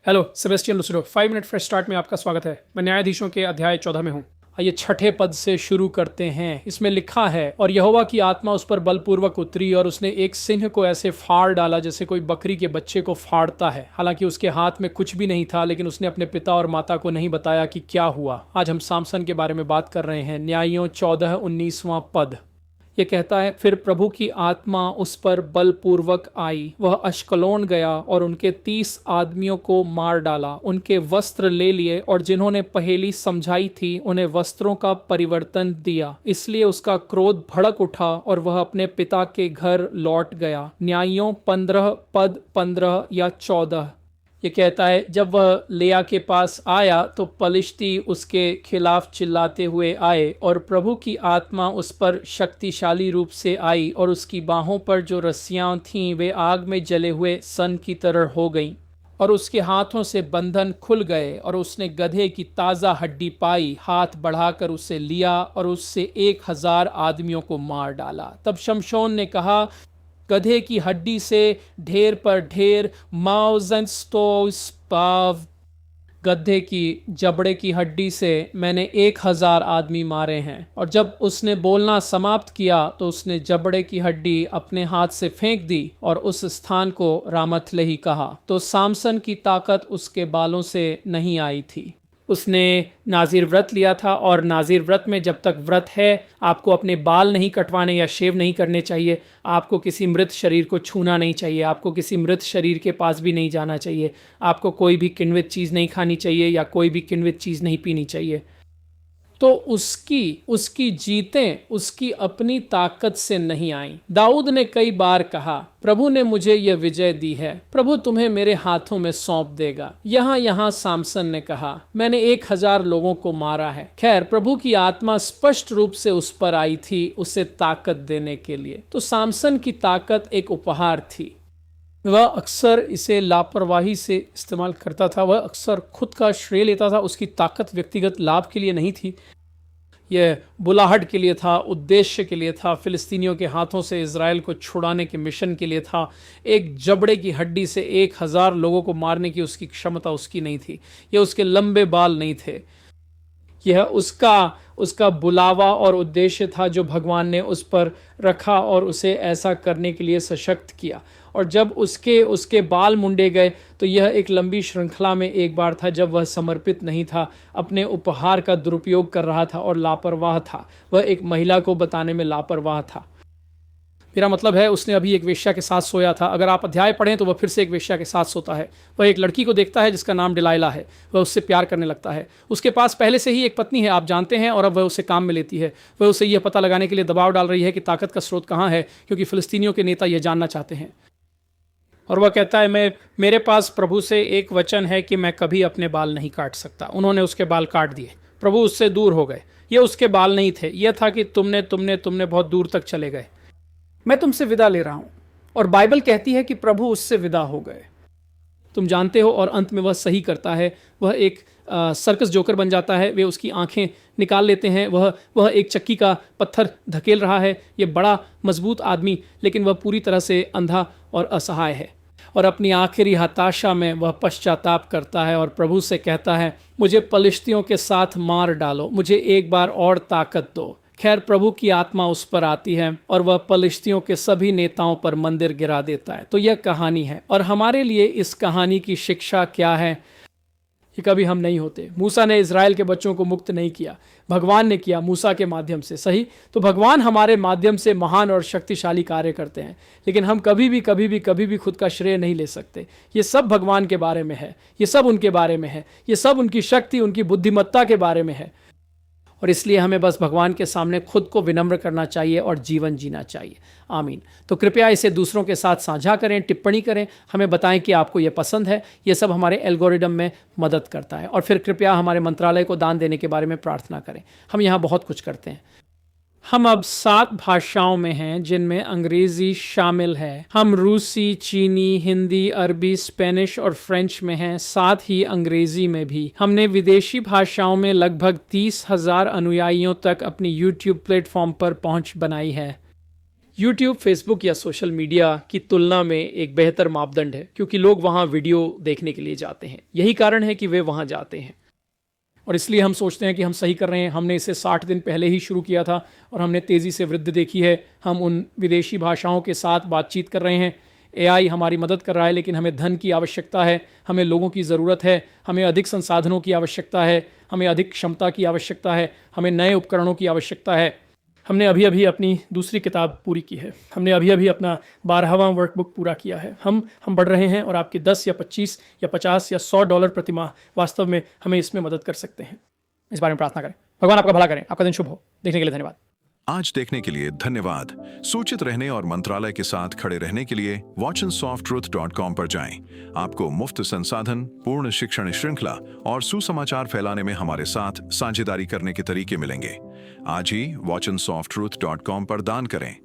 Hello, Sebastian Lucido 5 minute fresh start में आपका स्वागत है। मैं न्यायाधीशों के अध्याय 14 में हूँ। आइए छठे पद से शुरू करते हैं। इसमें लिखा है, और यहोवा की आत्मा उस पर बलपूर्वक उतरी और उसने एक सिंह को ऐसे फाड़ डाला जैसे कोई बकरी के बच्चे को फाड़ता है। हालांकि उसके हाथ में कुछ भी नहीं था, लेकिन उसने अपने पिता और माता को नहीं बताया कि क्या हुआ। आज हम सामसन के बारे में बात कर रहे हैं। न्यायियों 14:19 पद ये कहता है, फिर प्रभु की आत्मा उस पर बलपूर्वक आई, वह अश्कलोन गया और उनके 30 आदमियों को मार डाला, उनके वस्त्र ले लिए और जिन्होंने पहेली समझाई थी उन्हें वस्त्रों का परिवर्तन दिया। इसलिए उसका क्रोध भड़क उठा और वह अपने पिता के घर लौट गया। न्यायियों 15 पद 15 या 14 ये कहता है, जब वह लेया के पास आया तो पलिश्ती उसके खिलाफ चिल्लाते हुए आए और प्रभु की आत्मा उस पर शक्तिशाली रूप से आई और उसकी बाहों पर जो रस्सियां थीं वे आग में जले हुए सन की तरह हो गईं और उसके हाथों से बंधन खुल गए और उसने गधे की ताज़ा हड्डी पाई, हाथ बढ़ाकर उसे लिया और उससे 1000 आदमियों को मार डाला। तब शमशोन ने कहा, गधे की हड्डी से ढेर पर ढेर माउजेंस्टोस्पाव, गधे की जबड़े की हड्डी से मैंने 1000 आदमी मारे हैं। और जब उसने बोलना समाप्त किया तो उसने जबड़े की हड्डी अपने हाथ से फेंक दी और उस स्थान को रामथलेही कहा। तो सामसन की ताकत उसके बालों से नहीं आई थी। उसने नाजिर व्रत लिया था, और नाजिर व्रत में जब तक व्रत है आपको अपने बाल नहीं कटवाने या शेव नहीं करने चाहिए, आपको किसी मृत शरीर को छूना नहीं चाहिए, आपको किसी मृत शरीर के पास भी नहीं जाना चाहिए, आपको कोई भी किण्वित चीज़ नहीं खानी चाहिए या कोई भी किण्वित चीज़ नहीं पीनी चाहिए। तो उसकी जीतें उसकी अपनी ताकत से नहीं आई। दाऊद ने कई बार कहा, प्रभु ने मुझे यह विजय दी है, प्रभु तुम्हें मेरे हाथों में सौंप देगा। यहाँ सामसन ने कहा, मैंने 1000 लोगों को मारा है। खैर, प्रभु की आत्मा स्पष्ट रूप से उस पर आई थी उसे ताकत देने के लिए। तो सामसन की ताकत एक उपहार थी। वह अक्सर इसे लापरवाही से इस्तेमाल करता था, वह अक्सर खुद का श्रेय लेता था। उसकी ताकत व्यक्तिगत लाभ के लिए नहीं थी, यह बुलाहट के लिए था, उद्देश्य के लिए था, फिलिस्तीनियों के हाथों से इजराइल को छुड़ाने के मिशन के लिए था। एक जबड़े की हड्डी से 1000 लोगों को मारने की उसकी क्षमता उसकी नहीं थी। यह उसके लंबे बाल नहीं थे, यह उसका बुलावा और उद्देश्य था जो भगवान ने उस पर रखा और उसे ऐसा करने के लिए सशक्त किया। और जब उसके बाल मुंडे गए तो यह एक लंबी श्रृंखला में एक बार था जब वह समर्पित नहीं था, अपने उपहार का दुरुपयोग कर रहा था और लापरवाह था। वह एक महिला को बताने में लापरवाह था। मेरा मतलब है, उसने अभी एक वेश्या के साथ सोया था। अगर आप अध्याय पढ़ें तो वह फिर से एक वेश्या के साथ सोता है। वह एक लड़की को देखता है जिसका नाम डिलाइला है, वह उससे प्यार करने लगता है। उसके पास पहले से ही एक पत्नी है, आप जानते हैं, और अब वह उसे काम में लेती है। वह उसे यह पता लगाने के लिए दबाव डाल रही है कि ताकत का स्रोत कहाँ है, क्योंकि फिलिस्तीनियों के नेता यह जानना चाहते हैं। और वह कहता है, मेरे पास प्रभु से एक वचन है कि मैं कभी अपने बाल नहीं काट सकता। उन्होंने उसके बाल काट दिए, प्रभु उससे दूर हो गए। ये उसके बाल नहीं थे, यह था कि तुमने बहुत दूर तक चले गए, मैं तुमसे विदा ले रहा हूं। और बाइबल कहती है कि प्रभु उससे विदा हो गए। तुम जानते हो, और अंत में वह सही करता है। वह एक सर्कस जोकर बन जाता है। वे उसकी आंखें निकाल लेते हैं। वह एक चक्की का पत्थर धकेल रहा है, ये बड़ा मजबूत आदमी, लेकिन वह पूरी तरह से अंधा और असहाय है। और अपनी आखिरी हताशा में वह पश्चाताप करता है और प्रभु से कहता है, मुझे पलिश्तियों के साथ मार डालो, मुझे एक बार और ताकत दो। खैर, प्रभु की आत्मा उस पर आती है और वह पलिश्तियों के सभी नेताओं पर मंदिर गिरा देता है। तो यह कहानी है, और हमारे लिए इस कहानी की शिक्षा क्या है? कि कभी हम नहीं होते। मूसा ने इजराइल के बच्चों को मुक्त नहीं किया, भगवान ने किया मूसा के माध्यम से, सही? तो भगवान हमारे माध्यम से महान और शक्तिशाली कार्य करते हैं, लेकिन हम कभी भी खुद का श्रेय नहीं ले सकते। ये सब भगवान के बारे में है, ये सब उनके बारे में है, ये सब उनकी शक्ति, उनकी बुद्धिमत्ता के बारे में है। और इसलिए हमें बस भगवान के सामने खुद को विनम्र करना चाहिए और जीवन जीना चाहिए। आमीन। तो कृपया इसे दूसरों के साथ साझा करें, टिप्पणी करें, हमें बताएं कि आपको ये पसंद है। ये सब हमारे एल्गोरिदम में मदद करता है। और फिर कृपया हमारे मंत्रालय को दान देने के बारे में प्रार्थना करें। हम यहाँ बहुत कुछ करते हैं। हम अब 7 भाषाओं में हैं, जिनमें अंग्रेजी शामिल है। हम रूसी, चीनी, हिंदी, अरबी, स्पेनिश और फ्रेंच में हैं, साथ ही अंग्रेजी में भी। हमने विदेशी भाषाओं में लगभग 30,000 अनुयायियों तक अपनी YouTube प्लेटफॉर्म पर पहुंच बनाई है। यूट्यूब, फेसबुक या सोशल मीडिया की तुलना में एक बेहतर मापदंड है क्योंकि लोग वहाँ वीडियो देखने के लिए जाते हैं। यही कारण है कि वे वहाँ जाते हैं और इसलिए हम सोचते हैं कि हम सही कर रहे हैं। हमने इसे 60 दिन पहले ही शुरू किया था और हमने तेज़ी से वृद्धि देखी है। हम उन विदेशी भाषाओं के साथ बातचीत कर रहे हैं। एआई हमारी मदद कर रहा है, लेकिन हमें धन की आवश्यकता है, हमें लोगों की ज़रूरत है, हमें अधिक संसाधनों की आवश्यकता है, हमें अधिक क्षमता की आवश्यकता है, हमें नए उपकरणों की आवश्यकता है। हमने अभी अभी अपनी दूसरी किताब पूरी की है। हमने अभी अभी अपना 12वां वर्कबुक पूरा किया है। हम बढ़ रहे हैं और आपके 10 या 25 या 50 या $100 प्रति माह वास्तव में हमें इसमें मदद कर सकते हैं। इस बारे में प्रार्थना करें। भगवान आपका भला करें। आपका दिन शुभ हो। देखने के लिए धन्यवाद। आज देखने के लिए धन्यवाद। सूचित रहने और मंत्रालय के साथ खड़े रहने के लिए watchandsofttruth.com पर जाएं। आपको मुफ्त संसाधन, पूर्ण शिक्षण श्रृंखला और सुसमाचार फैलाने में हमारे साथ साझेदारी करने के तरीके मिलेंगे। आज ही watchandsofttruth.com पर दान करें।